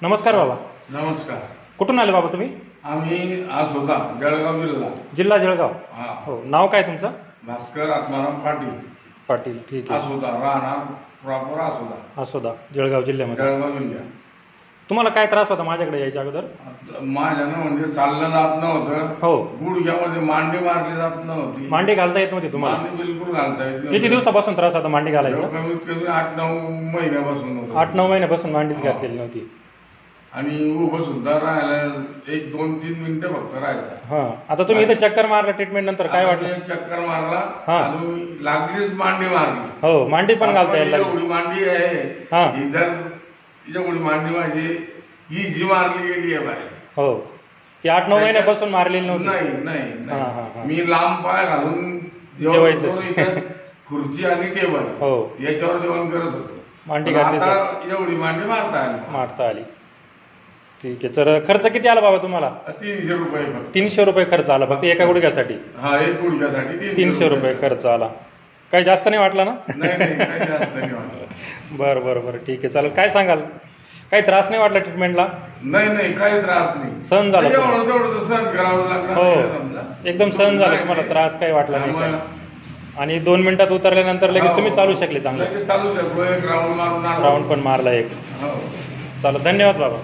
नमस्कार बाबा. नमस्कार. कुठून आले बाबा तुम्ही? आम्ही आसोदा, जळगाव जिल्हा जळगाव. हो, नाव काय तुमचं? भास्कर आत्माराम पाटील. पाटील, ठीक आहे. आसोदा, राहणार प्रॉपर आसोदा, जळगाव जिल्ह्यामध्ये. जळगाव जिल्ह्यात. तुम्हाला काय त्रास होता माझ्याकडे यायच्या अगोदर? माझ्यानं म्हणजे चाललं जात नव्हतं. हो. गुडघ्यामध्ये मांडी मारली जात नव्हती. मांडी घालता येत नव्हती तुम्हाला? मांडी बिलकुल घालता येत नव्हती. किती दिवसापासून त्रास होता मांडी घालायचा? कमीत कमी 8-9 महिन्यापासून होतं. 8-9 महिन्यापासून मांडीच घातलेली नव्हती. आणि उभं सुद्धा राहायला 1-2-3 मिनिटं फक्त राहायचं. हा, आता तुम्ही इथे चक्कर मारला ट्रीटमेंट नंतर काय वाटलं? चक्कर मारला आणि लागलीच मांडी मारली. हो, मांडी पण घालता यायला लागली. एवढी मांडी आहे इधर, एवढी मांडी माझी ही जी मारली गेली आहे बाहेर. हो, ती 8-9 महिन्यापासून मारलेली नव्हती. नाही. मी लांब पाय घालून जेवायचं. खुर्ची आणि टेबल हो, याच्यावर जेवण करत होतो. मांडी घातली. आता एवढी मांडी मारता आली. ठीक आहे. तर खर्च किती आला बाबा तुम्हाला? 300 रुपये. 300 रुपये खर्च आला फक्त एका गुडघ्यासाठी? हा, एक गुडघ्यासाठी 300 रुपये खर्च आला. काही जास्त नाही वाटला ना? नाही, काही जास्त नाही वाटलं. बरं, ठीक आहे, चालेल. काय सांगाल? काही त्रास नाही वाटला ट्रीटमेंटला? नाही, काही त्रास नाही. सहन झाला? तेवढं सहन करावं लागलं. हो, एकदम सहन झालं तुम्हाला, त्रास काही वाटला नाही. आणि 2 मिनिटात उतरल्यानंतर लगेच तुम्ही चालू शकले? चांगलं चालू शकलो. एक राऊंड पण मारला एक. चालेल, धन्यवाद बाबा.